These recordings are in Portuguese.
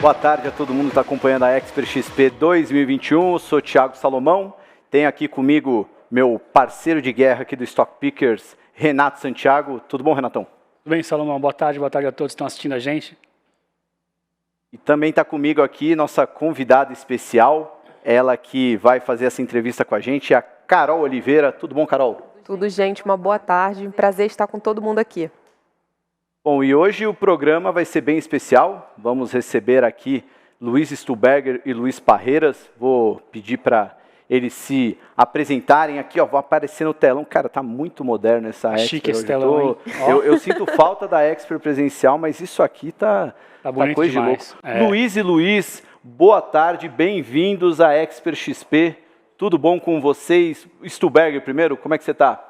Boa tarde a todo mundo que está acompanhando a Expert XP 2021. Eu sou Thiago Salomão. Tenho aqui comigo meu parceiro de guerra aqui do Stock Pickers, Renato Santiago. Tudo bom, Renatão? Tudo bem, Salomão. Boa tarde a todos que estão assistindo a gente. E também está comigo aqui nossa convidada especial, ela que vai fazer essa entrevista com a gente, a Carol Oliveira. Tudo bom, Carol? Tudo, gente. Uma boa tarde. Prazer estar com todo mundo aqui. Bom, e hoje o programa vai ser bem especial. Vamos receber aqui Luiz Stuhlberger e Luiz Parreiras. Vou pedir para eles se apresentarem aqui, ó, vou aparecer no telão. Cara, tá muito moderno essa Expert. Chique esse telão, eu sinto falta da Expert presencial, mas isso aqui tá coisa de louco. Luiz e Luiz, boa tarde, bem-vindos à Expert XP. Tudo bom com vocês? Stuhlberger primeiro, como é que você tá?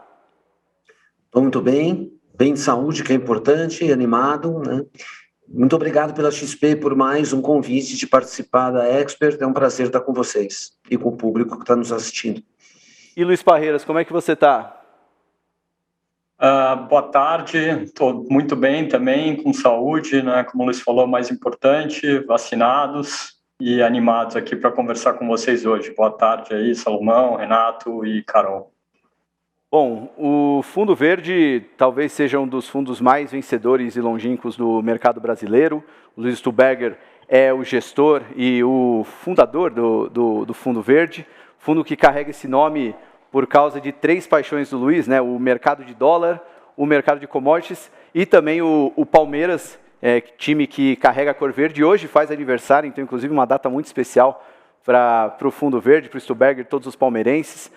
Tô muito bem. Bem de saúde, que é importante, animado, né? Muito obrigado pela XP por mais um convite de participar da Expert. É um prazer estar com vocês e com o público que está nos assistindo. E Luiz Parreiras, como é que você está? Boa tarde, estou muito bem também, com saúde, né? Como o Luiz falou, mais importante, vacinados e animados aqui para conversar com vocês hoje. Boa tarde aí, Salomão, Renato e Carol. Bom, o Fundo Verde talvez seja um dos fundos mais vencedores e longínquos do mercado brasileiro. O Luiz Stuhlberger é o gestor e o fundador do Fundo Verde, fundo que carrega esse nome por causa de três paixões do Luiz, né? O mercado de dólar, o mercado de commodities e também o Palmeiras, time que carrega a cor verde. Hoje faz aniversário, então inclusive uma data muito especial para o Fundo Verde, para o Stuhlberger e todos os palmeirenses.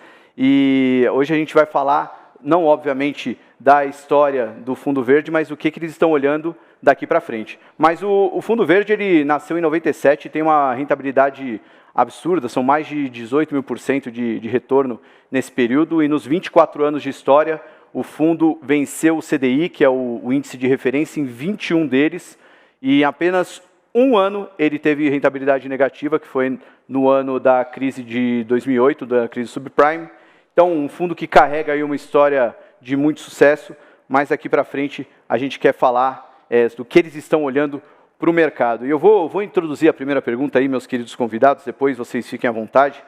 E hoje a gente vai falar, não obviamente, da história do Fundo Verde, mas o que eles estão olhando daqui para frente. Mas o Fundo Verde, ele nasceu em 97 e tem uma rentabilidade absurda, são mais de 18.000% de retorno nesse período, e nos 24 anos de história, o fundo venceu o CDI, que é o índice de referência, em 21 deles, e em apenas um ano ele teve rentabilidade negativa, que foi no ano da crise de 2008, da crise subprime. Então, um fundo que carrega aí uma história de muito sucesso, mas daqui para frente a gente quer falar do que eles estão olhando para o mercado. E eu vou introduzir a primeira pergunta aí, meus queridos convidados, depois vocês fiquem à vontade,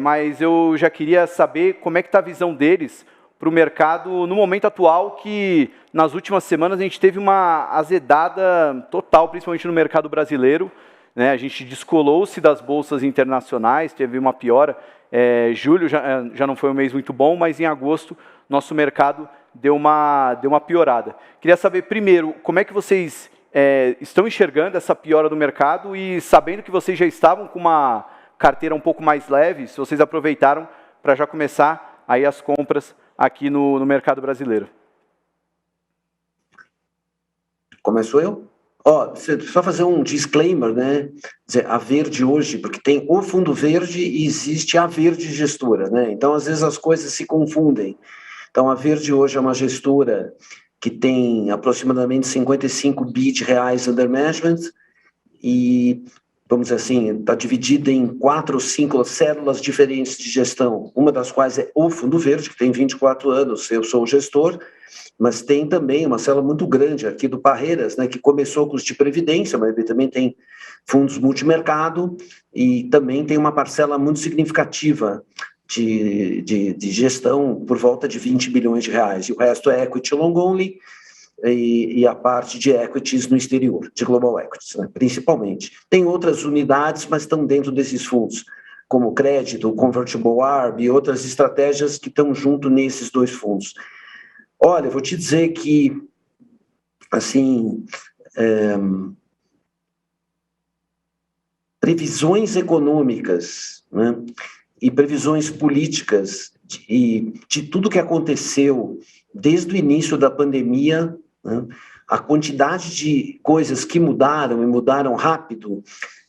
mas eu já queria saber como é que está a visão deles para o mercado no momento atual, que nas últimas semanas a gente teve uma azedada total, principalmente no mercado brasileiro, né? A gente descolou-se das bolsas internacionais, teve uma piora. Julho já não foi um mês muito bom, mas em agosto nosso mercado deu uma piorada. Queria saber primeiro, como é que vocês estão enxergando essa piora do mercado e sabendo que vocês já estavam com uma carteira um pouco mais leve, se vocês aproveitaram para já começar aí as compras aqui no mercado brasileiro. Começou eu? Só fazer um disclaimer, né? Dizer, a Verde hoje, porque tem o Fundo Verde e existe a Verde Gestora, né? Então, às vezes, as coisas se confundem. Então, a Verde hoje é uma gestora que tem aproximadamente 55 bi de reais under management e, vamos dizer assim, está dividida em 4 ou 5 células diferentes de gestão, uma das quais é o Fundo Verde, que tem 24 anos, eu sou o gestor, mas tem também uma célula muito grande aqui do Parreiras, né, que começou com os de previdência, mas ele também tem fundos multimercado e também tem uma parcela muito significativa de gestão por volta de 20 bilhões de reais, e o resto é equity long only e a parte de equities no exterior, de global equities, né, principalmente. Tem outras unidades, mas estão dentro desses fundos, como crédito, convertible ARB e outras estratégias que estão junto nesses dois fundos. Olha, vou te dizer que, assim, previsões econômicas, né, e previsões políticas de tudo que aconteceu desde o início da pandemia, né, a quantidade de coisas que mudaram e mudaram rápido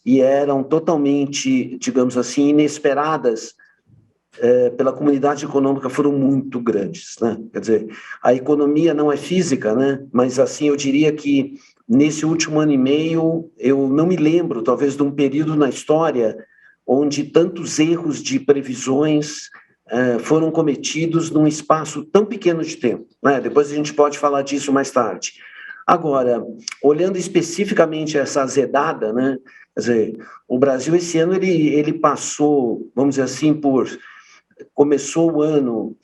e eram totalmente, digamos assim, inesperadas pela comunidade econômica foram muito grandes, né? Quer dizer, a economia não é física, né? Mas assim, eu diria que nesse último ano e meio, eu não me lembro, talvez, de um período na história onde tantos erros de previsões foram cometidos num espaço tão pequeno de tempo, né? Depois a gente pode falar disso mais tarde. Agora, olhando especificamente essa azedada, né? Quer dizer, o Brasil esse ano ele passou, vamos dizer assim, começou o ano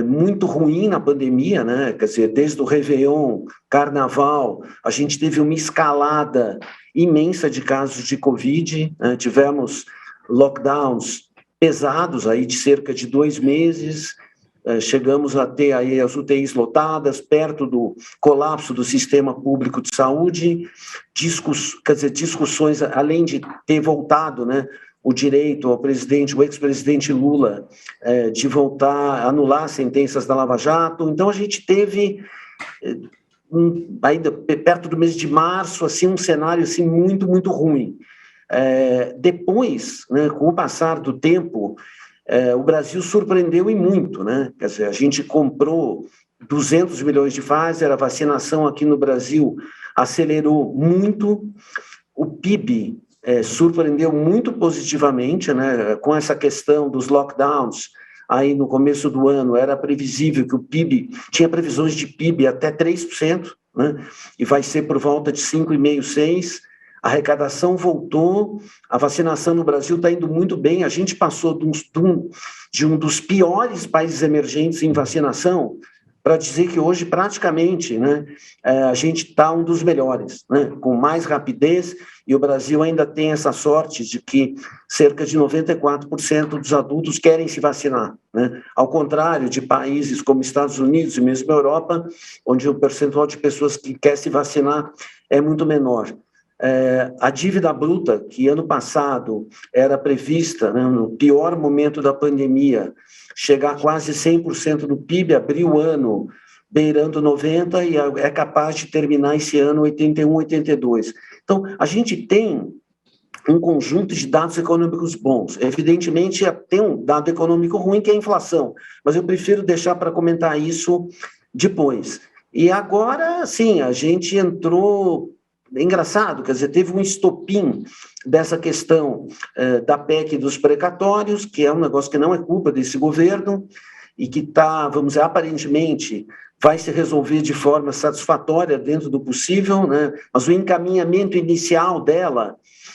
muito ruim na pandemia, né? Quer dizer, desde o Réveillon, Carnaval, a gente teve uma escalada imensa de casos de Covid, né? Tivemos lockdowns pesados aí de cerca de 2 meses, chegamos a ter aí as UTIs lotadas, perto do colapso do sistema público de saúde, discussões, além de ter voltado, né, o direito ao presidente, o ex-presidente Lula, de voltar a anular sentenças da Lava Jato. Então, a gente teve, ainda perto do mês de março, assim, um cenário assim, muito, muito ruim. Depois, né, com o passar do tempo, o Brasil surpreendeu e muito, né? Quer dizer, a gente comprou 200 milhões de Pfizer, a vacinação aqui no Brasil acelerou muito, o PIB surpreendeu muito positivamente, né? Com essa questão dos lockdowns, aí no começo do ano era previsível que o PIB, tinha previsões de PIB até 3%, né? E vai ser por volta de 5,5%, 6%. A arrecadação voltou, a vacinação no Brasil está indo muito bem, a gente passou de um dos piores países emergentes em vacinação para dizer que hoje praticamente, né, a gente está um dos melhores, né, com mais rapidez, e o Brasil ainda tem essa sorte de que cerca de 94% dos adultos querem se vacinar, né, ao contrário de países como Estados Unidos e mesmo a Europa, onde o percentual de pessoas que quer se vacinar é muito menor. A dívida bruta, que ano passado era prevista, né, no pior momento da pandemia, chegar a quase 100% do PIB, abriu o ano beirando 90% e é capaz de terminar esse ano 81%, 82%. Então, a gente tem um conjunto de dados econômicos bons. Evidentemente, tem um dado econômico ruim, que é a inflação, mas eu prefiro deixar para comentar isso depois. E agora, sim, a gente entrou... É engraçado, quer dizer, teve um estopim dessa questão da PEC dos precatórios, que é um negócio que não é culpa desse governo e que está, vamos dizer, aparentemente vai se resolver de forma satisfatória dentro do possível, né? Mas o encaminhamento inicial dela,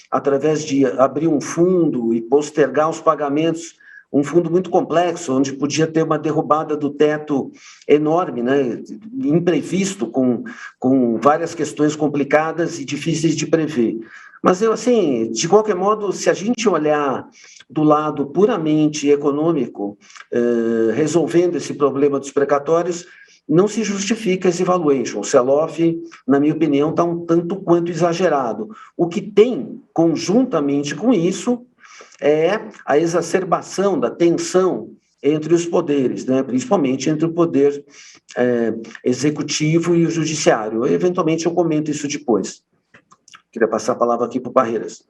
através de abrir um fundo e postergar os pagamentos, um fundo muito complexo, onde podia ter uma derrubada do teto enorme, né, imprevisto, com várias questões complicadas e difíceis de prever. Mas eu, assim, de qualquer modo, se a gente olhar do lado puramente econômico, resolvendo esse problema dos precatórios, não se justifica esse valuation. O sell-off, na minha opinião, está um tanto quanto exagerado. O que tem, conjuntamente com isso, é a exacerbação da tensão entre os poderes, né? Principalmente entre o poder executivo e o judiciário. Eventualmente eu comento isso depois. Queria passar a palavra aqui para o Parreiras.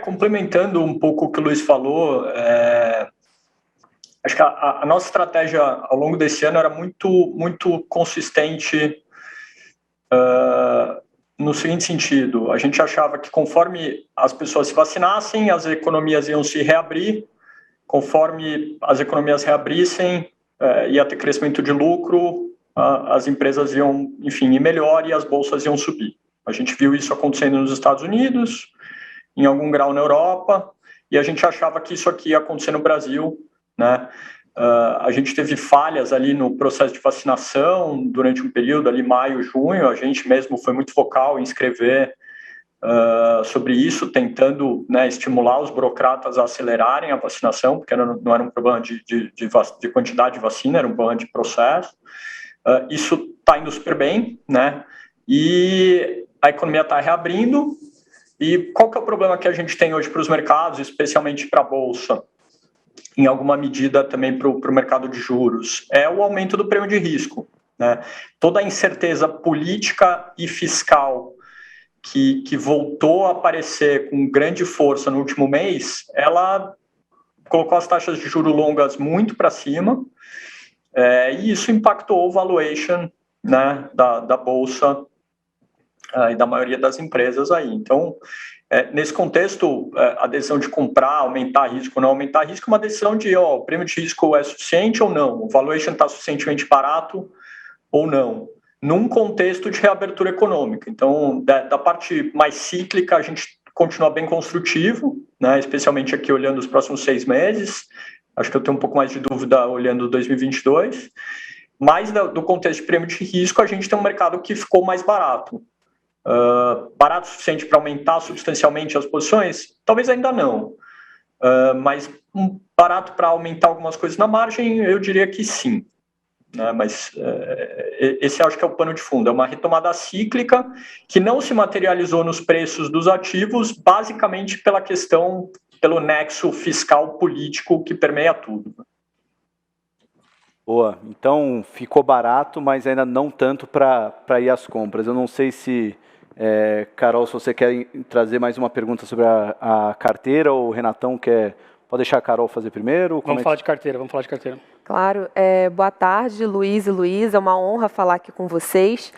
Complementando um pouco o que o Luiz falou, acho que a nossa estratégia ao longo desse ano era muito consistente no seguinte sentido: a gente achava que conforme as pessoas se vacinassem, as economias iam se reabrir, conforme as economias reabrissem, ia ter crescimento de lucro, as empresas iam, enfim, ir melhor e as bolsas iam subir. A gente viu isso acontecendo nos Estados Unidos, em algum grau na Europa, e a gente achava que isso aqui ia acontecer no Brasil, né? A gente teve falhas ali no processo de vacinação durante um período, ali maio, junho. A gente mesmo foi muito focal em escrever sobre isso, tentando, né, estimular os burocratas a acelerarem a vacinação, porque não era um problema de quantidade de vacina, era um problema de processo. Isso está indo super bem, né? E a economia está reabrindo. E qual que é o problema que a gente tem hoje para os mercados, especialmente para a Bolsa? Em alguma medida também para o mercado de juros, é o aumento do prêmio de risco, né? Toda a incerteza política e fiscal que voltou a aparecer com grande força no último mês, ela colocou as taxas de juros longas muito para cima, e isso impactou o valuation, né, da Bolsa e da maioria das empresas aí. Então, nesse contexto, a decisão de comprar, aumentar risco ou não aumentar risco é uma decisão de, o prêmio de risco é suficiente ou não, o valuation está suficientemente barato ou não. num contexto de reabertura econômica. Então, da parte mais cíclica, a gente continua bem construtivo, né, especialmente aqui olhando os próximos 6 meses. Acho que eu tenho um pouco mais de dúvida olhando 2022. Mas do contexto de prêmio de risco, a gente tem um mercado que ficou mais barato. Barato o suficiente para aumentar substancialmente as posições? Talvez ainda não. Mas barato para aumentar algumas coisas na margem, eu diria que sim. Né? Mas esse acho que é o pano de fundo. É uma retomada cíclica que não se materializou nos preços dos ativos, basicamente pelo nexo fiscal político que permeia tudo. Boa, então ficou barato, mas ainda não tanto para ir às compras. Eu não sei se, Carol, se você quer trazer mais uma pergunta sobre a carteira, ou o Renatão quer... Pode deixar a Carol fazer primeiro? Vamos falar de carteira. Claro. Boa tarde, Luiz e Luísa. É uma honra falar aqui com vocês.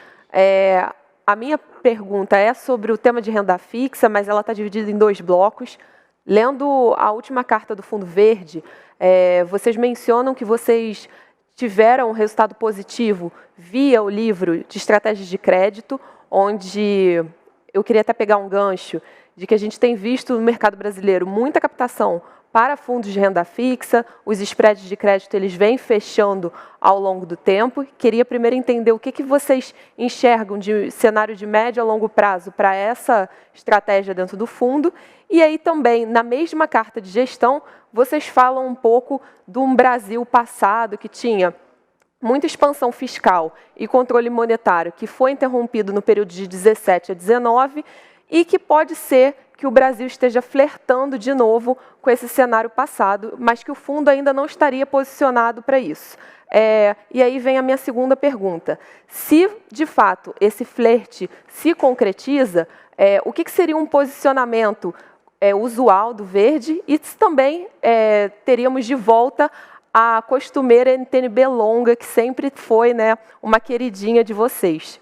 A minha pergunta é sobre o tema de renda fixa, mas ela está dividida em 2 blocos. Lendo a última carta do Fundo Verde, vocês mencionam que vocês tiveram um resultado positivo via o livro de estratégias de crédito, onde eu queria até pegar um gancho de que a gente tem visto no mercado brasileiro muita captação para fundos de renda fixa, os spreads de crédito eles vêm fechando ao longo do tempo. Queria primeiro entender o que vocês enxergam de cenário de médio a longo prazo para essa estratégia dentro do fundo. E aí também, na mesma carta de gestão, vocês falam um pouco de um Brasil passado que tinha muita expansão fiscal e controle monetário, que foi interrompido no período de 17 a 19, e que pode ser que o Brasil esteja flertando de novo com esse cenário passado, mas que o fundo ainda não estaria posicionado para isso. E aí vem a minha segunda pergunta. Se, de fato, esse flerte se concretiza, o que seria um posicionamento usual do verde, e se também teríamos de volta a costumeira NTNB longa, que sempre foi, né, uma queridinha de vocês?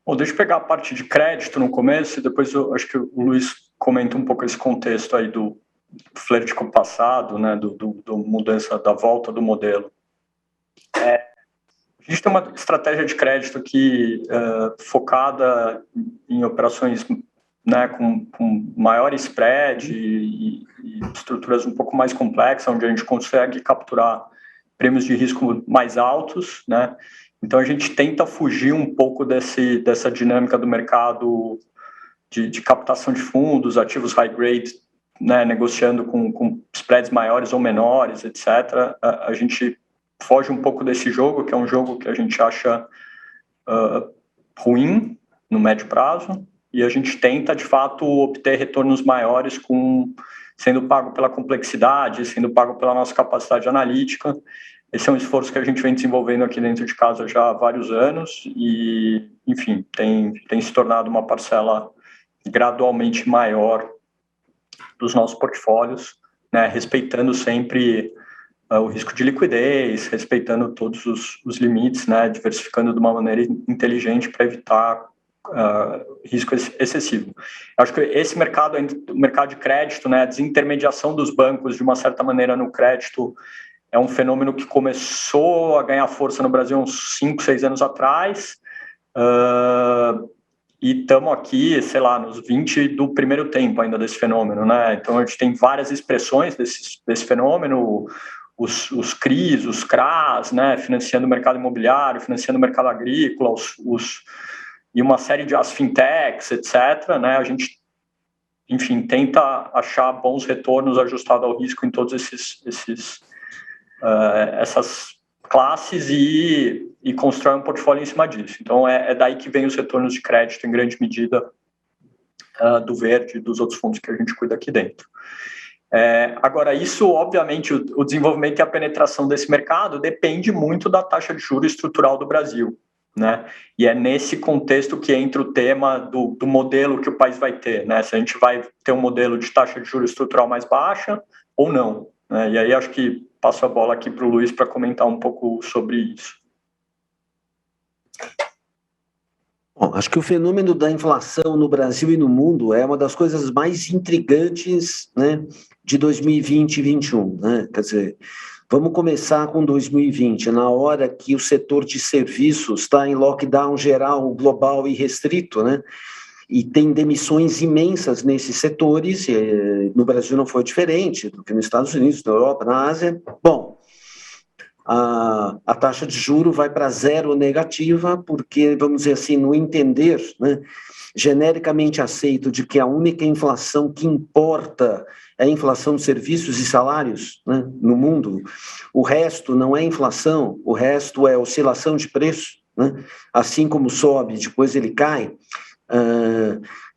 Bom, deixa eu pegar a parte de crédito no começo, e depois eu acho que o Luiz comenta um pouco esse contexto aí do flerte com o passado, né, do mudança, da volta do modelo. A gente tem uma estratégia de crédito aqui focada em operações, né, com maior spread e estruturas um pouco mais complexas, onde a gente consegue capturar prêmios de risco mais altos, né? Então, a gente tenta fugir um pouco dessa dinâmica do mercado de captação de fundos, ativos high grade, né, negociando com spreads maiores ou menores, etc. A gente foge um pouco desse jogo, que é um jogo que a gente acha ruim no médio prazo, e a gente tenta, de fato, obter retornos maiores sendo pago pela complexidade, sendo pago pela nossa capacidade analítica. Esse é um esforço que a gente vem desenvolvendo aqui dentro de casa já há vários anos e, enfim, tem se tornado uma parcela gradualmente maior dos nossos portfólios, né, respeitando sempre o risco de liquidez, respeitando todos os limites, né, diversificando de uma maneira inteligente para evitar risco excessivo. Eu acho que esse mercado, o mercado de crédito, né, a desintermediação dos bancos, de uma certa maneira, no crédito, é um fenômeno que começou a ganhar força no Brasil uns 5, 6 anos atrás, e estamos aqui, sei lá, nos 20 do primeiro tempo ainda desse fenômeno, né? Então, a gente tem várias expressões desse fenômeno, os CRIs, os CRAs, né, financiando o mercado imobiliário, financiando o mercado agrícola, e uma série de as fintechs, etc., né? A gente, enfim, tenta achar bons retornos ajustados ao risco em todos essas classes e constrói um portfólio em cima disso. Então, é daí que vem os retornos de crédito, em grande medida, do Verde e dos outros fundos que a gente cuida aqui dentro. Agora, isso, obviamente, o desenvolvimento e a penetração desse mercado depende muito da taxa de juros estrutural do Brasil, né? E é nesse contexto que entra o tema do modelo que o país vai ter, né? Se a gente vai ter um modelo de taxa de juros estrutural mais baixa ou não, né? E aí acho que passo a bola aqui para o Luiz para comentar um pouco sobre isso. Bom, acho que o fenômeno da inflação no Brasil e no mundo é uma das coisas mais intrigantes, né, de 2020 e 2021. Né? Quer dizer, Vamos começar com 2020, na hora que o setor de serviços está em lockdown geral, global e restrito, né? E tem demissões imensas nesses setores, e no Brasil não foi diferente do que nos Estados Unidos, na Europa, na Ásia. Bom, a taxa de juro vai para zero negativa, porque, vamos dizer assim, no entender, né, genericamente aceito de que a única inflação que importa é a inflação de serviços e salários, né, no mundo, o resto não é inflação, o resto é oscilação de preço, né, assim como sobe, depois ele cai.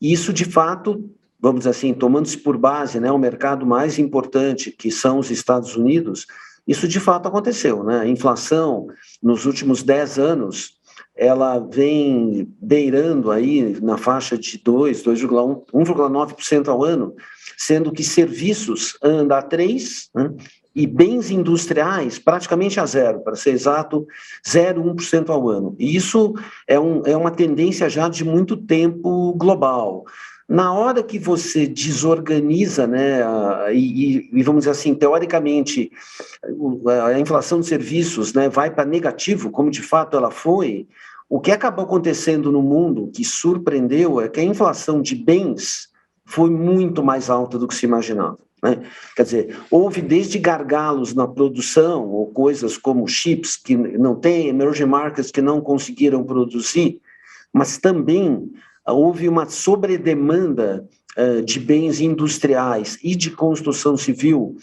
Isso, de fato, vamos dizer assim, tomando-se por base, né, o mercado mais importante, que são os Estados Unidos, isso de fato aconteceu, né? A inflação, nos últimos 10 anos, ela vem beirando aí na faixa de 2,1, 1,9% ao ano, sendo que serviços anda a 3%, né? E bens industriais praticamente a zero, para ser exato, 0,1% ao ano. E isso é uma tendência já de muito tempo global. Na hora que você desorganiza, né, e vamos dizer assim, teoricamente, a inflação de serviços, né, vai para negativo, como de fato ela foi, o que acabou acontecendo no mundo, que surpreendeu, é que a inflação de bens foi muito mais alta do que se imaginava. Né? Quer dizer, houve desde gargalos na produção, ou coisas como chips que não tem, emerging markets que não conseguiram produzir, mas também houve uma sobredemanda de bens industriais e de construção civil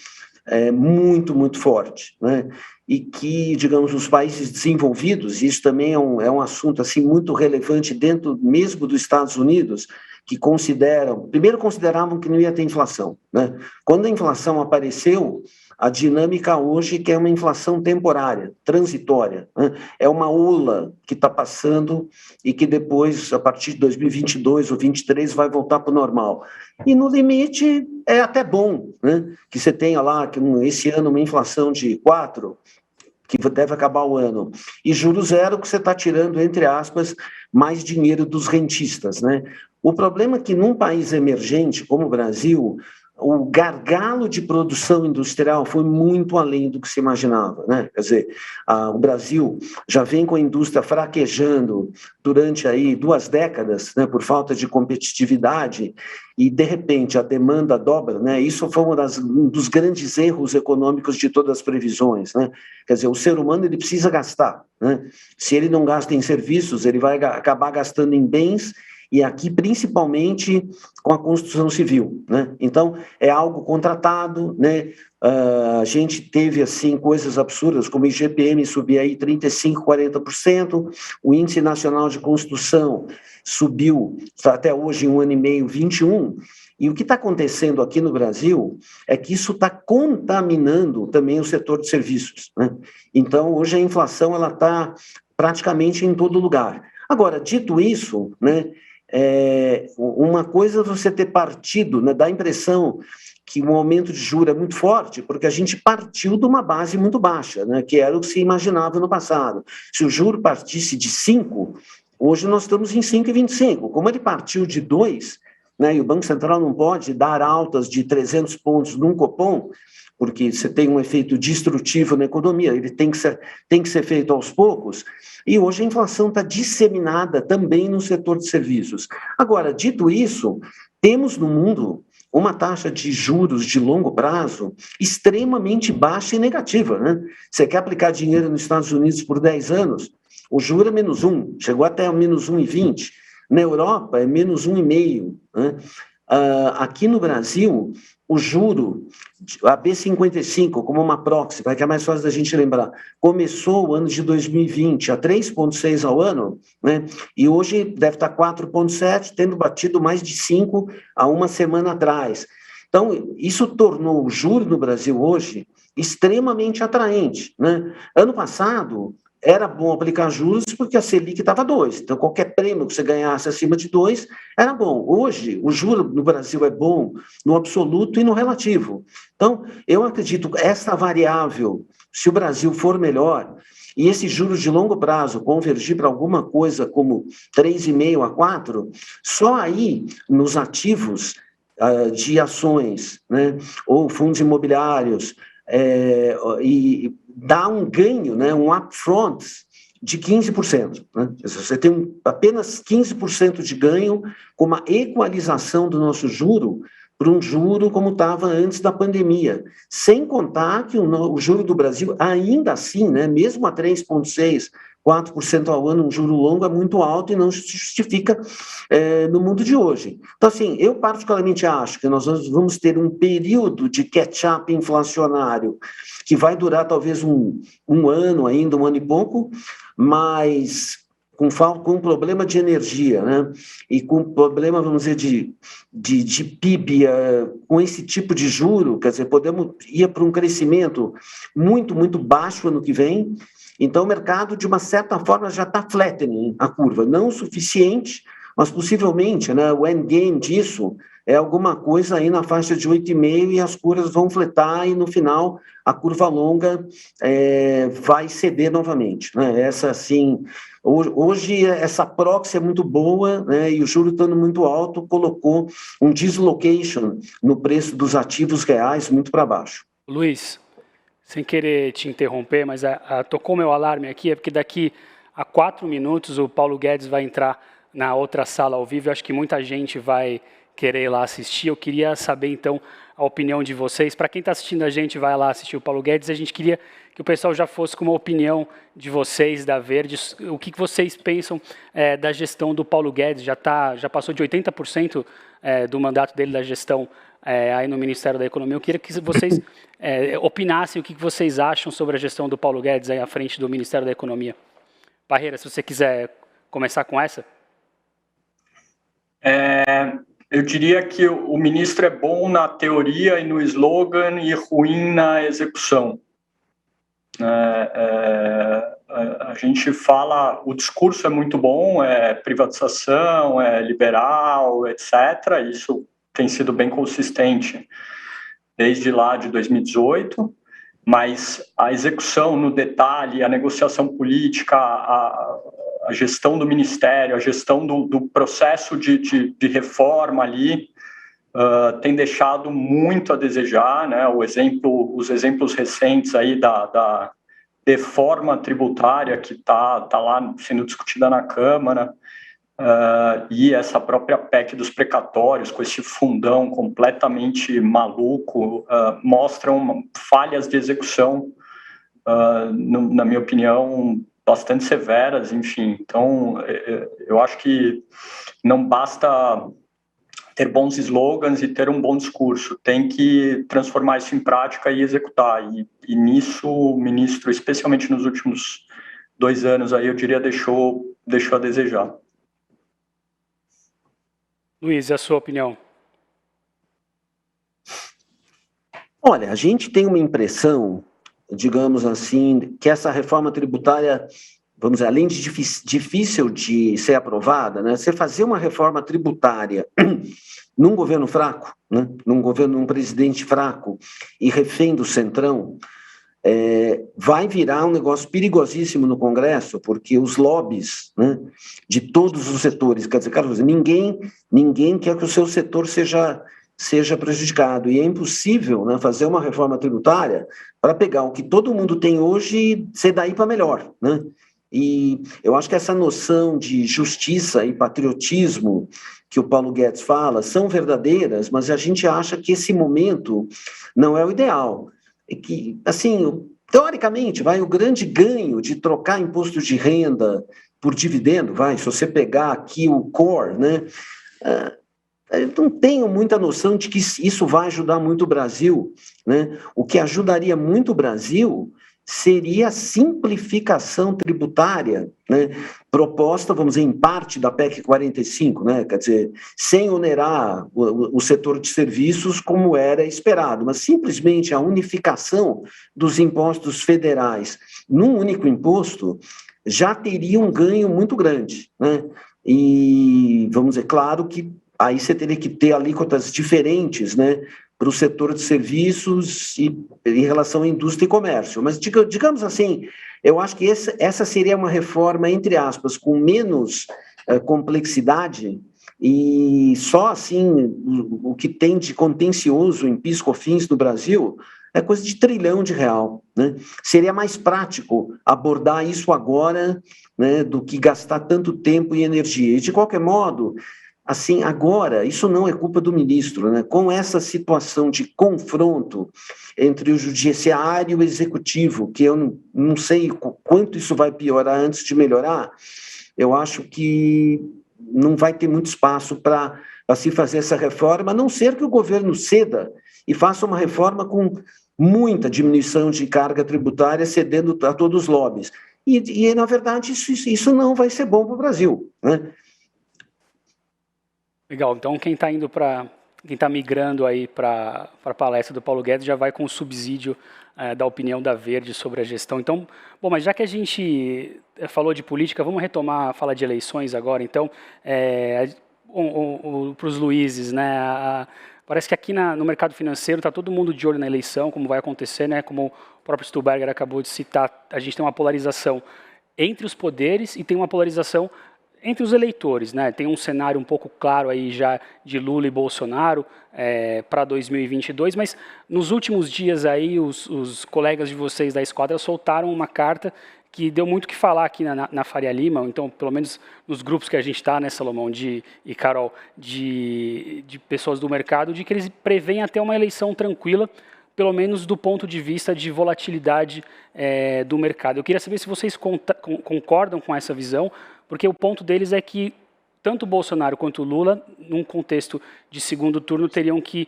muito, muito forte, né? E que, digamos, os países desenvolvidos, e isso também é um assunto assim, muito relevante dentro mesmo dos Estados Unidos, que primeiro consideravam que não ia ter inflação, né? Quando a inflação apareceu, a dinâmica hoje que é uma inflação temporária, transitória, né? É uma ola que está passando e que depois, a partir de 2022 ou 2023, vai voltar para o normal. E no limite é até bom, né? Que você tenha lá, que esse ano, uma inflação de 4%, que deve acabar o ano, e juro zero, que você está tirando, entre aspas, mais dinheiro dos rentistas, né? O problema é que num país emergente como o Brasil, o gargalo de produção industrial foi muito além do que se imaginava, né? Quer dizer, o Brasil já vem com a indústria fraquejando durante aí 2 décadas, né, por falta de competitividade, e de repente a demanda dobra, né? Isso foi um dos grandes erros econômicos de todas as previsões, né? Quer dizer, o ser humano ele precisa gastar, né? Se ele não gasta em serviços, ele vai acabar gastando em bens, e aqui principalmente com a construção civil, né? Então, é algo contratado, né? A gente teve, assim, coisas absurdas, como o IGPM subir aí 35%, 40%, o Índice Nacional de Construção subiu, até hoje, em 1 ano e meio, 21%, e o que está acontecendo aqui no Brasil é que isso está contaminando também o setor de serviços, né? Então, hoje a inflação ela está praticamente em todo lugar. Agora, dito isso, né, uma coisa é você ter partido, né, dá a impressão que o aumento de juros é muito forte, porque a gente partiu de uma base muito baixa, né, que era o que se imaginava no passado. Se o juro partisse de 5, hoje nós estamos em 5,25. Como ele partiu de 2, né, e o Banco Central não pode dar altas de 300 pontos num Copom, porque você tem um efeito destrutivo na economia, ele tem que ser feito aos poucos, e hoje a inflação está disseminada também no setor de serviços. Agora, dito isso, temos no mundo uma taxa de juros de longo prazo extremamente baixa e negativa, né? Você quer aplicar dinheiro nos Estados Unidos por 10 anos, o juro é -1, chegou até menos 1,20, na Europa é menos 1,5, né? Aqui no Brasil, o juro, a B55, como uma proxy, que é mais fácil da gente lembrar, começou o ano de 2020 a 3,6 ao ano, né? E hoje deve estar 4,7, tendo batido mais de 5 há uma semana atrás. Então, isso tornou o juro no Brasil hoje extremamente atraente, né? Ano passado, era bom aplicar juros porque a Selic estava 2. Então, qualquer prêmio que você ganhasse acima de 2 era bom. Hoje, o juro no Brasil é bom no absoluto e no relativo. Então, eu acredito que essa variável, se o Brasil for melhor, e esses juros de longo prazo convergir para alguma coisa como 3,5 a 4, só aí, nos ativos de ações, né, ou fundos imobiliários, e dá um ganho, né, um upfront de 15%. Né? Você tem apenas 15% de ganho com uma equalização do nosso juro para um juro como estava antes da pandemia. Sem contar que o juro do Brasil, ainda assim, né, mesmo a 3,6%, 4% ao ano, um juro longo é muito alto e não se justifica no mundo de hoje. Então, assim, eu particularmente acho que nós vamos ter um período de catch-up inflacionário que vai durar talvez um ano ainda, um ano e pouco, mas com problema de energia, né? E com problema, vamos dizer, de PIB, com esse tipo de juro, quer dizer, podemos ir para um crescimento muito, muito baixo ano que vem. Então, o mercado, de uma certa forma, já está flattening a curva, não o suficiente, mas possivelmente, né, o endgame disso é alguma coisa aí na faixa de 8,5 e as curvas vão fletar e, no final, a curva longa vai ceder novamente. Né? Essa, assim, hoje, essa proxy é muito boa, né, e o juro estando muito alto colocou um dislocation no preço dos ativos reais muito para baixo. Luiz, sem querer te interromper, mas tocou meu alarme aqui, é porque daqui a 4 minutos o Paulo Guedes vai entrar na outra sala ao vivo. Eu acho que muita gente vai querer ir lá assistir. Eu queria saber, então, a opinião de vocês. Para quem está assistindo a gente, vai lá assistir o Paulo Guedes. A gente queria que o pessoal já fosse com uma opinião de vocês, da Verdes. O que vocês pensam da gestão do Paulo Guedes? Já passou de 80% do mandato dele, da gestão aí no Ministério da Economia. Eu queria que vocês opinassem o que vocês acham sobre a gestão do Paulo Guedes aí à frente do Ministério da Economia. Parreira, se você quiser começar com essa. Eu diria que o ministro é bom na teoria e no slogan e ruim na execução. A gente fala, o discurso é muito bom, é privatização, é liberal, etc. Isso tem sido bem consistente desde lá de 2018, mas a execução no detalhe, a negociação política, a gestão do ministério, a gestão do processo de reforma ali tem deixado muito a desejar, né? Os exemplos recentes aí da reforma tributária que tá lá sendo discutida na Câmara, e essa própria PEC dos precatórios, com esse fundão completamente maluco, mostram falhas de execução, na minha opinião, bastante severas, enfim. Então, eu acho que não basta ter bons slogans e ter um bom discurso, tem que transformar isso em prática e executar. E nisso, o ministro, especialmente nos últimos 2 anos, aí eu diria, deixou a desejar. Luiz, a sua opinião? Olha, a gente tem uma impressão, digamos assim, que essa reforma tributária, vamos dizer, além de difícil de ser aprovada, né, você fazer uma reforma tributária num governo fraco, né, num presidente fraco e refém do Centrão, vai virar um negócio perigosíssimo no Congresso, porque os lobbies, né, de todos os setores, quer dizer, Carlos, ninguém quer que o seu setor seja prejudicado, e é impossível, né, fazer uma reforma tributária para pegar o que todo mundo tem hoje e ser daí para melhor, né? E eu acho que essa noção de justiça e patriotismo que o Paulo Guedes fala são verdadeiras, mas a gente acha que esse momento não é o ideal. É que, assim, teoricamente, o grande ganho de trocar imposto de renda por dividendo, se você pegar aqui o core, né? Eu não tenho muita noção de que isso vai ajudar muito o Brasil, né? O que ajudaria muito o Brasil seria a simplificação tributária, né, proposta, vamos dizer, em parte da PEC 45, né, quer dizer, sem onerar o setor de serviços como era esperado, mas simplesmente a unificação dos impostos federais num único imposto já teria um ganho muito grande, né? E, vamos dizer, claro que aí você teria que ter alíquotas diferentes, né, para o setor de serviços e em relação à indústria e comércio. Mas, digamos assim, eu acho que essa seria uma reforma, entre aspas, com menos complexidade, e só assim o que tem de contencioso em PIS/COFINS no Brasil é coisa de R$1 trilhão, né? Seria mais prático abordar isso agora, né, do que gastar tanto tempo e energia. E, de qualquer modo, assim, agora, isso não é culpa do ministro, né? Com essa situação de confronto entre o judiciário e o executivo, que eu não sei quanto isso vai piorar antes de melhorar, eu acho que não vai ter muito espaço para se fazer essa reforma, a não ser que o governo ceda e faça uma reforma com muita diminuição de carga tributária, cedendo a todos os lobbies. E na verdade, isso não vai ser bom para o Brasil, né? Legal, então quem está migrando aí para a palestra do Paulo Guedes já vai com o subsídio da opinião da Verde sobre a gestão. Então, bom, mas já que a gente falou de política, vamos retomar a fala de eleições agora. Então, para os Luizes, né? Parece que aqui no mercado financeiro está todo mundo de olho na eleição, como vai acontecer, né? Como o próprio Stuberger acabou de citar, a gente tem uma polarização entre os poderes e tem uma polarização entre os eleitores, né? Tem um cenário um pouco claro aí já de Lula e Bolsonaro para 2022, mas nos últimos dias aí os colegas de vocês da esquadra soltaram uma carta que deu muito o que falar aqui na Faria Lima, então, pelo menos nos grupos que a gente está, né, Salomão e Carol, de pessoas do mercado, de que eles preveem até uma eleição tranquila, pelo menos do ponto de vista de volatilidade do mercado. Eu queria saber se vocês concordam com essa visão, porque o ponto deles é que tanto o Bolsonaro quanto o Lula, num contexto de segundo turno, teriam que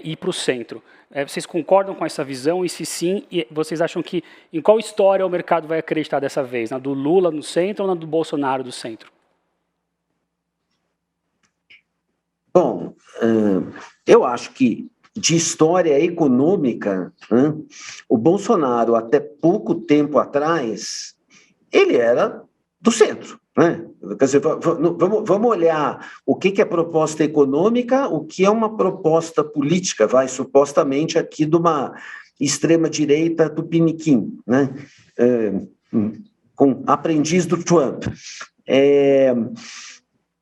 ir para o centro. Vocês concordam com essa visão? E se sim, vocês acham que em qual história o mercado vai acreditar dessa vez? Na do Lula no centro ou na do Bolsonaro do centro? Bom, eu acho que de história econômica, né, o Bolsonaro, até pouco tempo atrás, ele era do centro, né? Quer dizer, vamos olhar o que é proposta econômica, o que é uma proposta política, supostamente aqui de uma extrema-direita tupiniquim, né? Com aprendiz do Trump.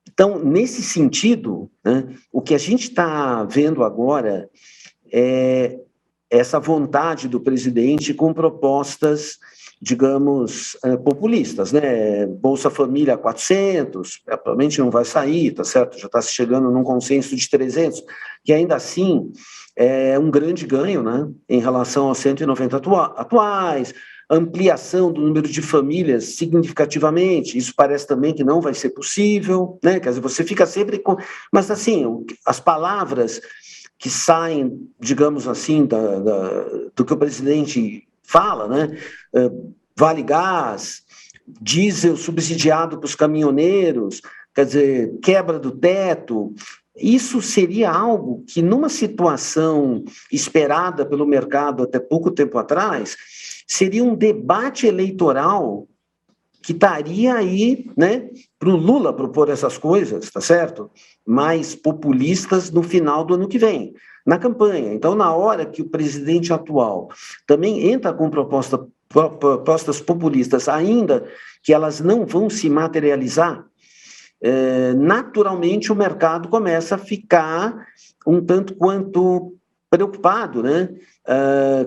Então, nesse sentido, né, o que a gente está vendo agora é essa vontade do presidente com propostas, digamos, populistas, né? Bolsa Família 400, provavelmente não vai sair, tá certo? Já está chegando num consenso de 300, que ainda assim é um grande ganho, né, em relação aos 190 atuais, ampliação do número de famílias significativamente, isso parece também que não vai ser possível, né? Quer dizer, você fica sempre com... Mas, assim, as palavras que saem, digamos assim, do que o presidente fala, né? Vale gás, diesel subsidiado para os caminhoneiros, quer dizer, quebra do teto. Isso seria algo que, numa situação esperada pelo mercado até pouco tempo atrás, seria um debate eleitoral que estaria aí, né, para o Lula propor essas coisas, tá certo? Mais populistas no final do ano que vem, na campanha. Então, na hora que o presidente atual também entra com propostas populistas, ainda que elas não vão se materializar, naturalmente o mercado começa a ficar um tanto quanto preocupado, né?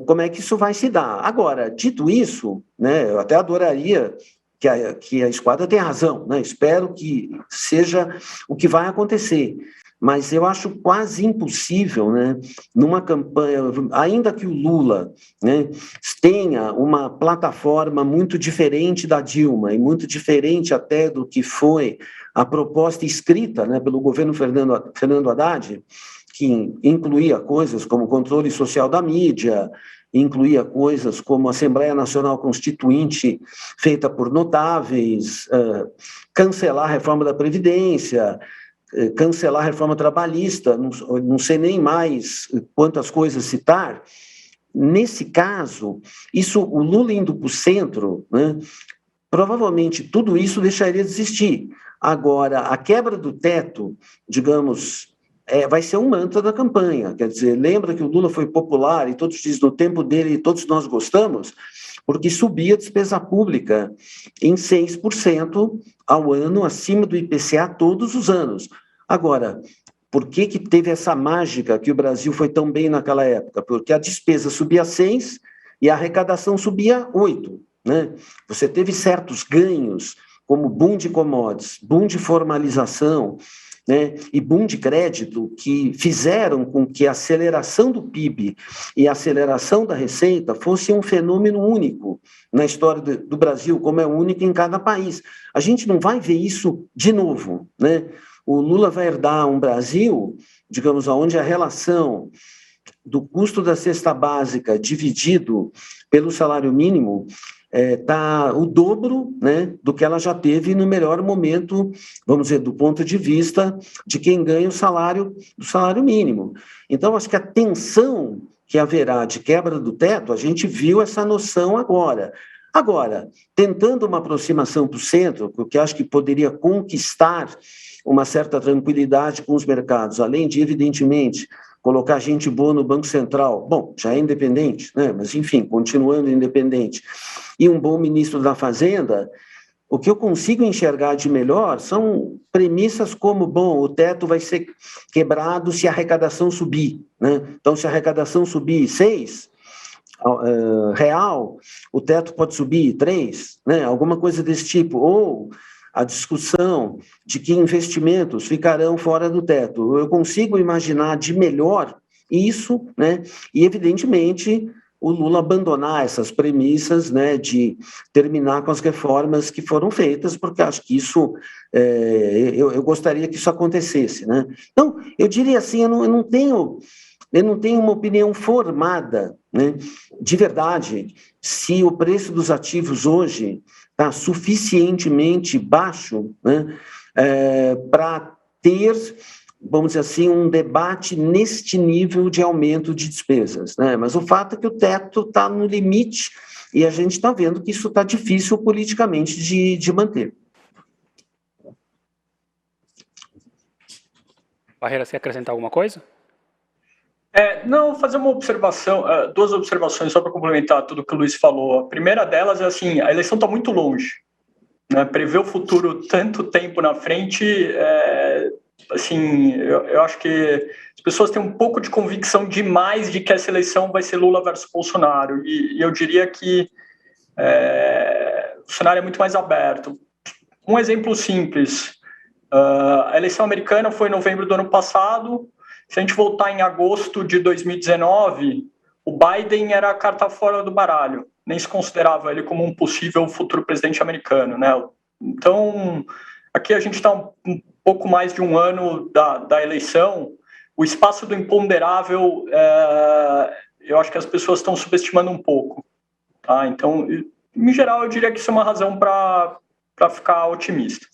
Como é que isso vai se dar? Agora, dito isso, né, eu até adoraria que a esquadra tenha razão, né? Espero que seja o que vai acontecer, mas eu acho quase impossível, né, numa campanha, ainda que o Lula, né, tenha uma plataforma muito diferente da Dilma e muito diferente até do que foi a proposta escrita, né, pelo governo Fernando Haddad, que incluía coisas como controle social da mídia, incluía coisas como Assembleia Nacional Constituinte feita por notáveis, cancelar a reforma da Previdência, cancelar a reforma trabalhista, não sei nem mais quantas coisas citar. Nesse caso, o Lula indo para o centro, né, provavelmente tudo isso deixaria de existir. Agora, a quebra do teto, digamos, vai ser um mantra da campanha. Quer dizer, lembra que o Lula foi popular e todos dizem no tempo dele todos nós gostamos, porque subia a despesa pública em 6% ao ano, acima do IPCA todos os anos. Agora, Por que teve essa mágica que o Brasil foi tão bem naquela época? Porque a despesa subia 6 e a arrecadação subia 8. Né? Você teve certos ganhos, como boom de commodities, boom de formalização, né, e boom de crédito, que fizeram com que a aceleração do PIB e a aceleração da receita fosse um fenômeno único na história do Brasil, como é único em cada país. A gente não vai ver isso de novo, né? O Lula vai herdar um Brasil, digamos, onde a relação do custo da cesta básica dividido pelo salário mínimo está o dobro, né, do que ela já teve no melhor momento, vamos dizer, do ponto de vista de quem ganha o salário mínimo. Então, acho que a tensão que haverá de quebra do teto, a gente viu essa noção agora. Agora, tentando uma aproximação para o centro, que eu acho que poderia conquistar uma certa tranquilidade com os mercados, além de, evidentemente, colocar gente boa no Banco Central, bom, já é independente, né? Mas, enfim, continuando independente, e um bom ministro da Fazenda, o que eu consigo enxergar de melhor são premissas como, bom, o teto vai ser quebrado se a arrecadação subir, né? Então, se a arrecadação subir 6 real, o teto pode subir 3, né? Alguma coisa desse tipo, ou a discussão de que investimentos ficarão fora do teto. Eu consigo imaginar de melhor isso, né? E, evidentemente, o Lula abandonar essas premissas, né, de terminar com as reformas que foram feitas, porque acho que isso, eu gostaria que isso acontecesse, né? Então, eu diria assim, eu não tenho uma opinião formada, né, de verdade, se o preço dos ativos hoje está suficientemente baixo, né, para ter, vamos dizer assim, um debate neste nível de aumento de despesas, né? Mas o fato é que o teto está no limite e a gente está vendo que isso está difícil politicamente de manter. Barreira, você quer acrescentar alguma coisa? Não, fazer uma observação, 2 observações só para complementar tudo que o Luiz falou. A primeira delas é assim, a eleição está muito longe, né? Prever o futuro tanto tempo na frente, assim, eu acho que as pessoas têm um pouco de convicção demais de que essa eleição vai ser Lula versus Bolsonaro, e eu diria que o cenário é muito mais aberto. Um exemplo simples, a eleição americana foi em novembro do ano passado. Se a gente voltar em agosto de 2019, o Biden era a carta fora do baralho, nem se considerava ele como um possível futuro presidente americano, né? Então, aqui a gente está um pouco mais de um ano da eleição. O espaço do imponderável, eu acho que as pessoas estão subestimando um pouco, tá? Então, em geral, eu diria que isso é uma razão para ficar otimista.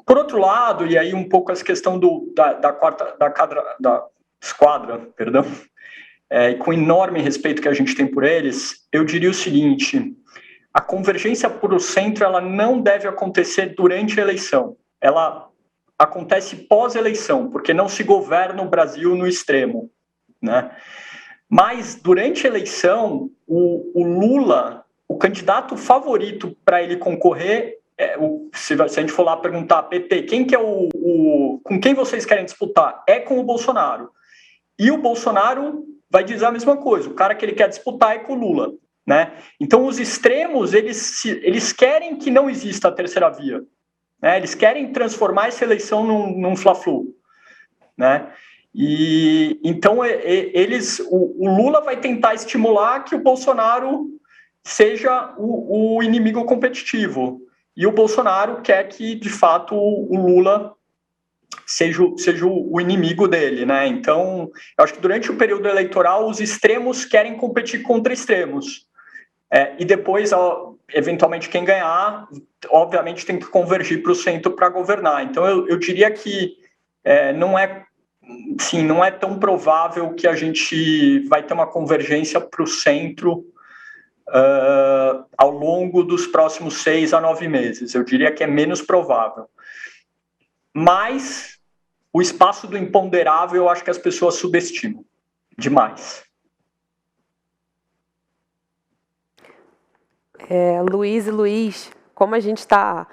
Por outro lado, e aí um pouco essa questão da esquadra, perdão, e com enorme respeito que a gente tem por eles, eu diria o seguinte: a convergência para o centro ela não deve acontecer durante a eleição, ela acontece pós-eleição, porque não se governa o Brasil no extremo, né? Mas durante a eleição, o Lula, o candidato favorito para ele concorrer, se a gente for lá perguntar, PT, quem que é com quem vocês querem disputar? É com o Bolsonaro. E o Bolsonaro vai dizer a mesma coisa, o cara que ele quer disputar é com o Lula, né? Então, os extremos, eles querem que não exista a terceira via, né? Eles querem transformar essa eleição num fla-flu, né? E então o Lula vai tentar estimular que o Bolsonaro seja o inimigo competitivo, e o Bolsonaro quer que, de fato, o Lula seja o inimigo dele, né? Então, eu acho que durante o período eleitoral, os extremos querem competir contra extremos. E depois, eventualmente, quem ganhar, obviamente, tem que convergir para o centro para governar. Então, eu diria que não é tão provável que a gente vai ter uma convergência para o centro ao longo dos próximos 6 a 9 meses. Eu diria que é menos provável. Mas o espaço do imponderável eu acho que as pessoas subestimam demais. Luiz, como a gente está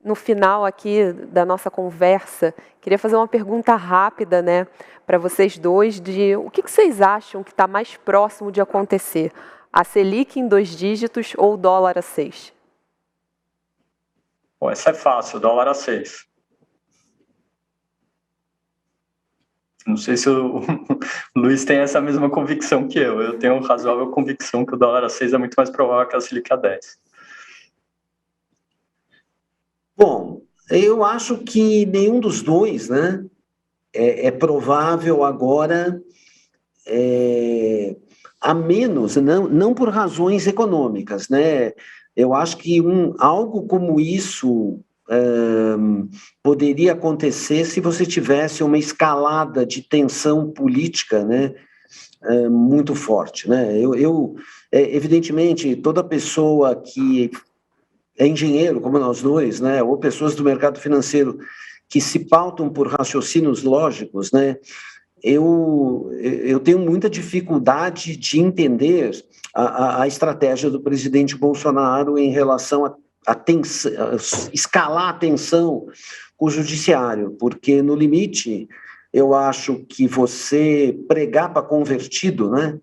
no final aqui da nossa conversa, queria fazer uma pergunta rápida, né, para vocês dois, de o que vocês acham que está mais próximo de acontecer? A Selic em 2 dígitos ou o dólar a 6? Bom, essa é fácil, dólar a 6. Não sei se o Luiz tem essa mesma convicção que eu. Eu tenho razoável convicção que o dólar a 6 é muito mais provável que a Selic a 10. Bom, eu acho que nenhum dos dois, né, é provável agora, a menos, não por razões econômicas, né? Eu acho que algo como isso poderia acontecer se você tivesse uma escalada de tensão política, né, muito forte, né? Evidentemente, toda pessoa que é engenheiro, como nós dois, né, ou pessoas do mercado financeiro que se pautam por raciocínios lógicos, né, eu tenho muita dificuldade de entender a estratégia do presidente Bolsonaro em relação a escalar a tensão com o judiciário, porque, no limite, eu acho que você pregar para convertido, né,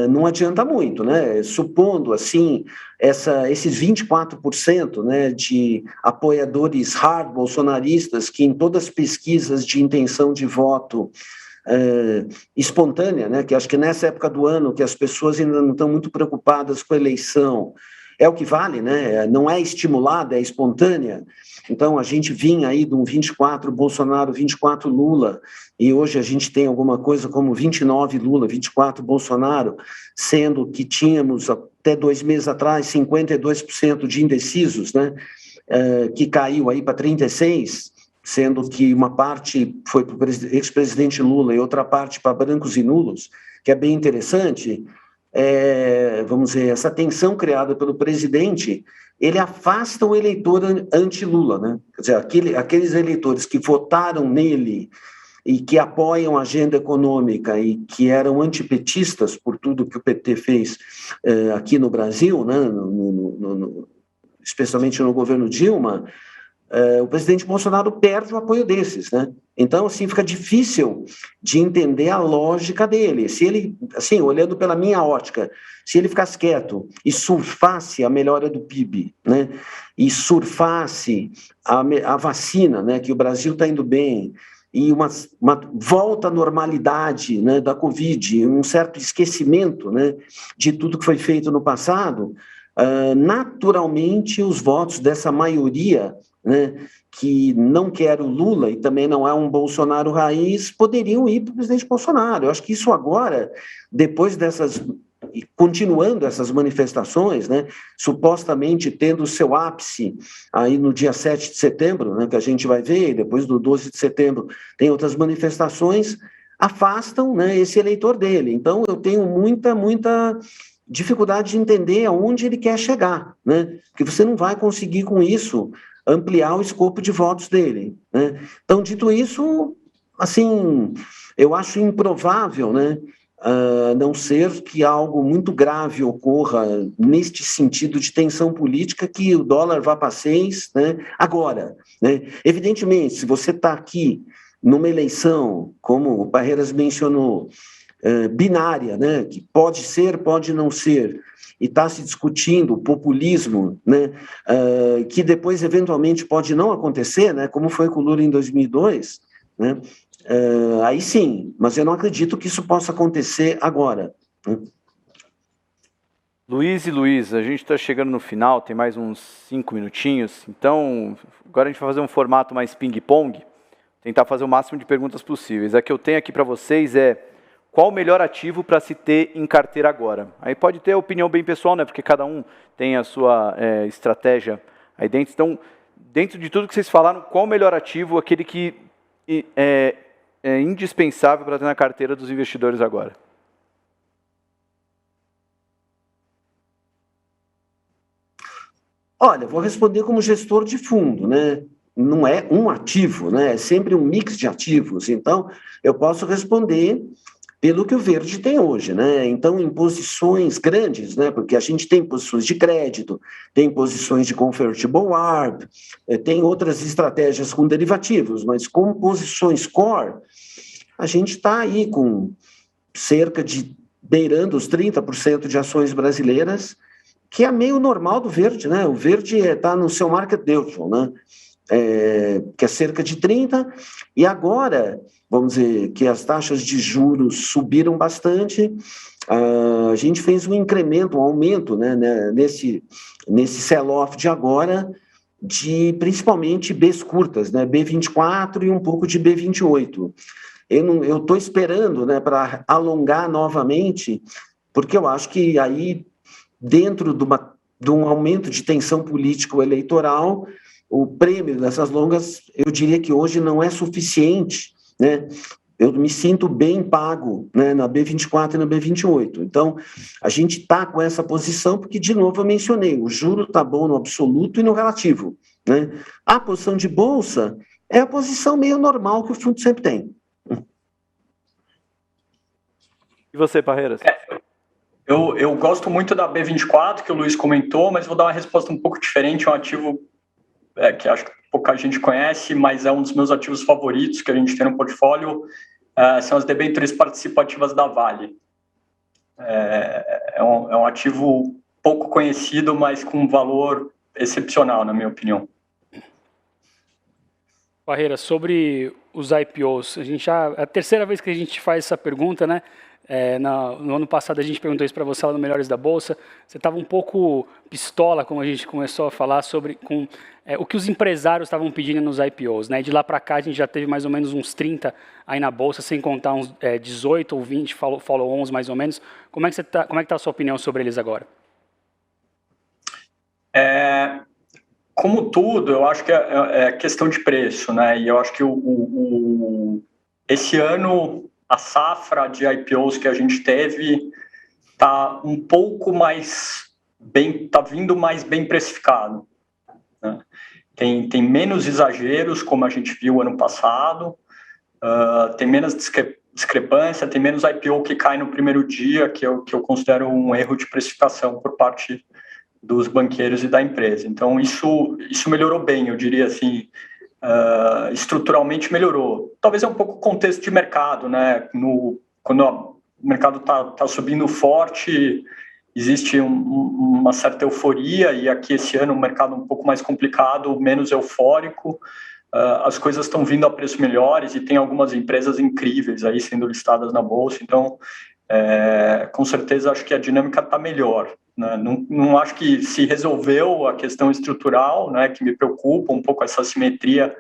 não adianta muito, né? Supondo, assim, esses 24%, né, de apoiadores hard bolsonaristas que em todas as pesquisas de intenção de voto espontânea, né, que acho que nessa época do ano que as pessoas ainda não estão muito preocupadas com a eleição, é o que vale, né? Não é estimulada, é espontânea. Então, a gente vinha aí de um 24 Bolsonaro, 24 Lula, e hoje a gente tem alguma coisa como 29 Lula, 24 Bolsonaro, sendo que tínhamos até 2 meses atrás 52% de indecisos, né? Que caiu aí para 36%, sendo que uma parte foi para o ex-presidente Lula e outra parte para brancos e nulos, que é bem interessante. Vamos dizer, essa tensão criada pelo presidente, ele afasta o eleitor anti-Lula, né? Quer dizer, aqueles eleitores que votaram nele e que apoiam a agenda econômica e que eram antipetistas por tudo que o PT fez aqui no Brasil, né? Especialmente no governo Dilma, o presidente Bolsonaro perde o apoio desses, né? Então, assim, fica difícil de entender a lógica dele. Se ele, assim, olhando pela minha ótica, se ele ficasse quieto e surfasse a melhora do PIB, né? E surfasse a vacina, né? Que o Brasil está indo bem, e uma volta à normalidade, né, da Covid, um certo esquecimento, né, de tudo que foi feito no passado, naturalmente os votos dessa maioria, né, que não quer o Lula e também não é um Bolsonaro raiz, poderiam ir para o presidente Bolsonaro. Eu acho que isso agora, depois continuando essas manifestações, né, supostamente tendo o seu ápice aí no dia 7 de setembro, né, que a gente vai ver, depois do 12 de setembro tem outras manifestações, afastam, né, esse eleitor dele. Então, eu tenho muita dificuldade de entender aonde ele quer chegar, né, porque você não vai conseguir com isso ampliar o escopo de votos dele, né? Então, dito isso, assim, eu acho improvável, né, não ser que algo muito grave ocorra neste sentido de tensão política, que o dólar vá para 6, né, agora, né? Evidentemente, se você está aqui numa eleição, como o Parreiras mencionou, binária, né, que pode ser, pode não ser, e está se discutindo o populismo, né, que depois eventualmente pode não acontecer, né, como foi com o Lula em 2002, né, aí sim, mas eu não acredito que isso possa acontecer agora, né? Luiz e Luiz, a gente está chegando no final, tem mais uns 5 minutinhos, então agora a gente vai fazer um formato mais ping-pong, tentar fazer o máximo de perguntas possíveis. A que eu tenho aqui para vocês é: qual o melhor ativo para se ter em carteira agora? Aí pode ter a opinião bem pessoal, né? Porque cada um tem a sua estratégia aí dentro. Então, dentro de tudo que vocês falaram, qual o melhor ativo, aquele que é indispensável para ter na carteira dos investidores agora? Olha, vou responder como gestor de fundo, né? Não é um ativo, né? É sempre um mix de ativos. Então, eu posso responder pelo que o verde tem hoje, né? Então, em posições grandes, né? Porque a gente tem posições de crédito, tem posições de convertible ARB, tem outras estratégias com derivativos, mas com posições core, a gente está aí com cerca de beirando os 30% de ações brasileiras, que é meio normal do verde, né? O verde está no seu market neutral, né? Que é cerca de 30%, e agora, vamos dizer, que as taxas de juros subiram bastante, a gente fez um incremento, um aumento, né, nesse sell-off de agora, de principalmente Bs curtas, né, B24 e um pouco de B28. Eu estou esperando, né, para alongar novamente, porque eu acho que aí, dentro de um aumento de tensão político-eleitoral, o prêmio dessas longas, eu diria que hoje não é suficiente, né? Eu me sinto bem pago, né, na B24 e na B28. Então, a gente está com essa posição porque, de novo, eu mencionei, o juro está bom no absoluto e no relativo, né? A posição de bolsa é a posição meio normal que o fundo sempre tem. E você, Parreiras? Eu gosto muito da B24, que o Luiz comentou, mas vou dar uma resposta um pouco diferente. É um ativo que acho que pouca gente conhece, mas é um dos meus ativos favoritos que a gente tem no portfólio, são as debêntures participativas da Vale. É um ativo pouco conhecido, mas com um valor excepcional, na minha opinião. Parreira, sobre os IPOs, é a terceira vez que a gente faz essa pergunta, né? No ano passado a gente perguntou isso para você lá no Melhores da Bolsa. Você estava um pouco pistola, como a gente começou a falar, sobre o que os empresários estavam pedindo nos IPOs, né? De lá para cá a gente já teve mais ou menos uns 30 aí na Bolsa, sem contar uns 18 ou 20 follow-ons mais ou menos. Como é que está a sua opinião sobre eles agora? Como tudo, eu acho que é questão de preço, né? E eu acho que esse ano a safra de IPOs que a gente teve está um pouco mais bem, está vindo mais bem precificado, né? Tem menos exageros, como a gente viu ano passado, tem menos discrepância, tem menos IPO que cai no primeiro dia, que eu considero um erro de precificação por parte dos banqueiros e da empresa. Então, isso melhorou bem, eu diria assim, estruturalmente melhorou. Talvez é um pouco contexto de mercado, né? Quando o mercado tá subindo forte, existe uma certa euforia, e aqui esse ano o mercado um pouco mais complicado, menos eufórico, as coisas estão vindo a preços melhores e tem algumas empresas incríveis aí sendo listadas na Bolsa, então com certeza acho que a dinâmica está melhor, né? Não acho que se resolveu a questão estrutural, né, que me preocupa um pouco essa simetria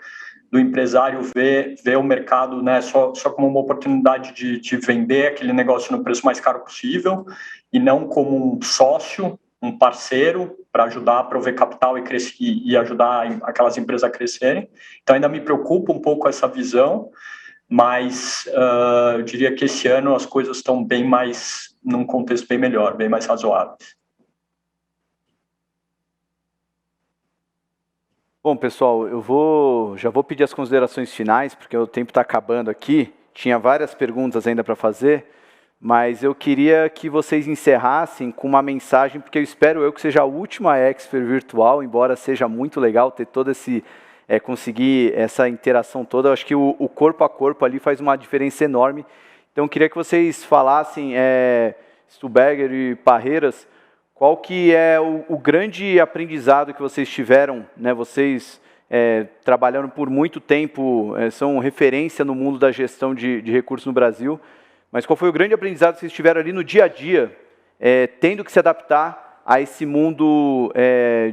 do empresário ver o mercado, né, só como uma oportunidade de vender aquele negócio no preço mais caro possível e não como um sócio, um parceiro para ajudar a prover capital e ajudar aquelas empresas a crescerem. Então ainda me preocupa um pouco essa visão, mas eu diria que esse ano as coisas estão bem mais, num contexto bem melhor, bem mais razoáveis. Bom, pessoal, já vou pedir as considerações finais, porque o tempo está acabando aqui. Tinha várias perguntas ainda para fazer, mas eu queria que vocês encerrassem com uma mensagem, porque eu espero que seja a última Exper virtual, embora seja muito legal ter todo esse... conseguir essa interação toda. Eu acho que o corpo a corpo ali faz uma diferença enorme. Então, eu queria que vocês falassem, Stuberger e Parreiras, qual que é o grande aprendizado que vocês tiveram, né? Vocês trabalharam por muito tempo, são referência no mundo da gestão de recursos no Brasil, mas qual foi o grande aprendizado que vocês tiveram ali no dia a dia, tendo que se adaptar a esse mundo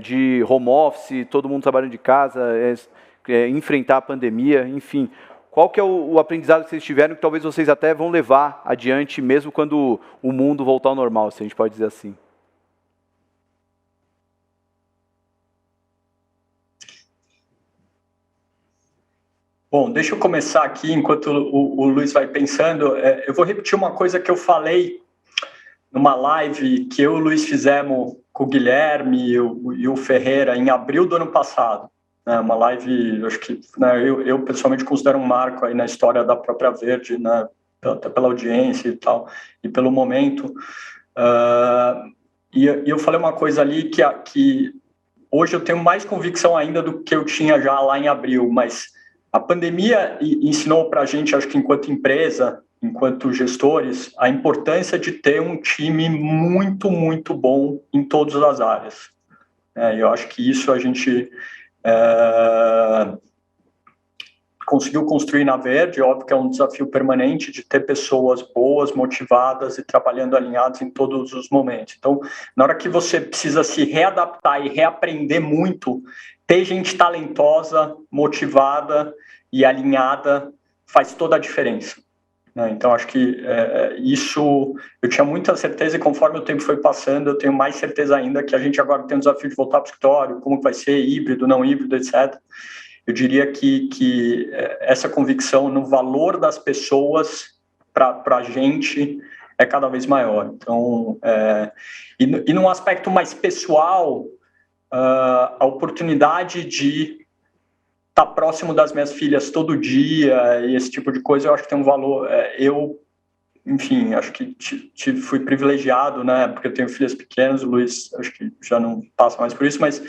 de home office, todo mundo trabalhando de casa, enfrentar a pandemia, enfim. Qual que é o aprendizado que vocês tiveram que talvez vocês até vão levar adiante, mesmo quando o mundo voltar ao normal, se a gente pode dizer assim? Bom, deixa eu começar aqui, enquanto o Luiz vai pensando. Eu vou repetir uma coisa que eu falei numa live que eu e o Luiz fizemos com o Guilherme e o Ferreira em abril do ano passado. Uma live, acho que, né, eu pessoalmente considero um marco aí na história da própria Verde, né, até pela audiência e tal, e pelo momento. E eu falei uma coisa ali que hoje eu tenho mais convicção ainda do que eu tinha já lá em abril, mas a pandemia ensinou para a gente, acho que enquanto empresa, enquanto gestores, a importância de ter um time muito, muito bom em todas as áreas. Eu acho que isso a gente conseguiu construir na Verde. Óbvio que é um desafio permanente de ter pessoas boas, motivadas e trabalhando alinhadas em todos os momentos. Então, na hora que você precisa se readaptar e reaprender muito, ter gente talentosa, motivada e alinhada faz toda a diferença. Então, acho que isso eu tinha muita certeza, e conforme o tempo foi passando, eu tenho mais certeza ainda que a gente agora tem o desafio de voltar para o escritório, como vai ser, híbrido, não híbrido, etc. Eu diria que essa convicção no valor das pessoas para a gente é cada vez maior. Então, e num aspecto mais pessoal, a oportunidade de estar próximo das minhas filhas todo dia e esse tipo de coisa, eu acho que tem um valor. Enfim, acho que fui privilegiado, né? Porque eu tenho filhas pequenas, o Luiz acho que já não passa mais por isso, mas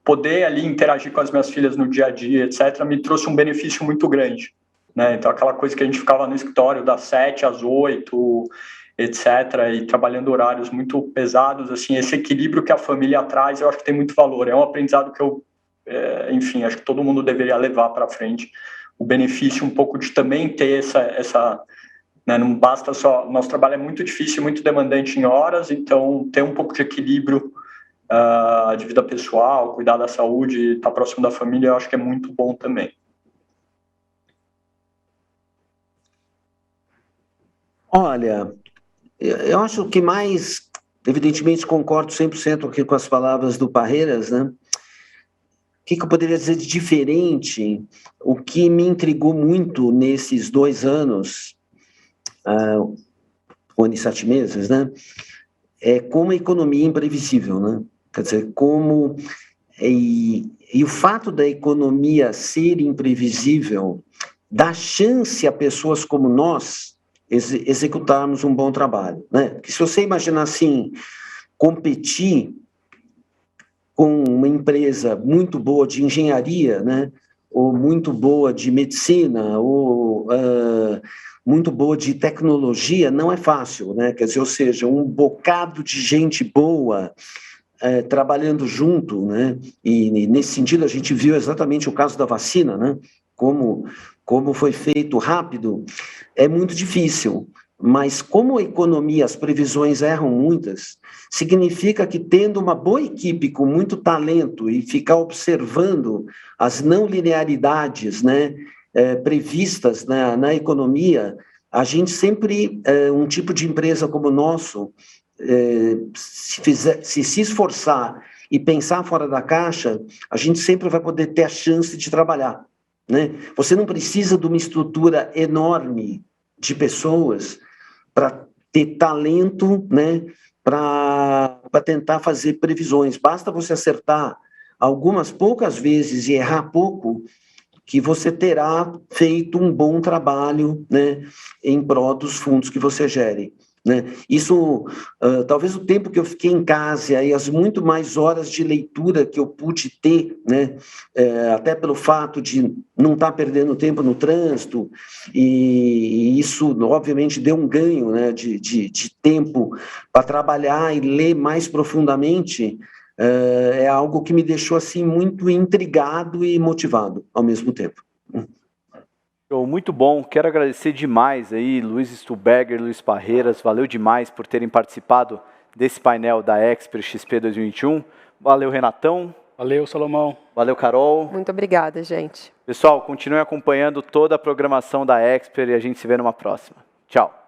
poder ali interagir com as minhas filhas no dia a dia, etc., me trouxe um benefício muito grande, né? Então, aquela coisa que a gente ficava no escritório das 7 às 8, etc., e trabalhando horários muito pesados, assim, esse equilíbrio que a família traz, eu acho que tem muito valor. É um aprendizado que enfim, acho que todo mundo deveria levar para frente. O benefício um pouco de também ter essa né, não basta só... Nosso trabalho é muito difícil, muito demandante em horas, então ter um pouco de equilíbrio de vida pessoal, cuidar da saúde, estar próximo da família, eu acho que é muito bom também. Olha, eu acho que mais, evidentemente concordo 100% aqui com as palavras do Parreiras, né? O que eu poderia dizer de diferente? O que me intrigou muito nesses 2 anos, 1 ano e 7 meses, né? É como a economia é imprevisível, né? Quer dizer, como... E o fato da economia ser imprevisível dá chance a pessoas como nós executarmos um bom trabalho, né? Porque se você imaginar assim, competir com uma empresa muito boa de engenharia, né? Ou muito boa de medicina, ou muito boa de tecnologia, não é fácil, né? Quer dizer, ou seja, um bocado de gente boa trabalhando junto, né? E nesse sentido a gente viu exatamente o caso da vacina, né? Como foi feito rápido, é muito difícil. Mas como a economia, as previsões erram muitas, significa que tendo uma boa equipe com muito talento e ficar observando as não linearidades, né, previstas na economia, a gente sempre, um tipo de empresa como o nosso, se esforçar e pensar fora da caixa, a gente sempre vai poder ter a chance de trabalhar, né? Você não precisa de uma estrutura enorme de pessoas para ter talento, né, para tentar fazer previsões. Basta você acertar algumas poucas vezes e errar pouco, que você terá feito um bom trabalho, né, em prol dos fundos que você gere. Né? Isso, talvez o tempo que eu fiquei em casa e as muito mais horas de leitura que eu pude ter, né? Até pelo fato de não estar perdendo tempo no trânsito, e isso, obviamente, deu um ganho, né, de tempo para trabalhar e ler mais profundamente, é algo que me deixou assim, muito intrigado e motivado ao mesmo tempo. Muito bom, quero agradecer demais aí, Luiz Stuhlberger, Luiz Parreiras, valeu demais por terem participado desse painel da Expert XP 2021. Valeu, Renatão. Valeu, Salomão. Valeu, Carol. Muito obrigada, gente. Pessoal, continuem acompanhando toda a programação da Expert e a gente se vê numa próxima. Tchau.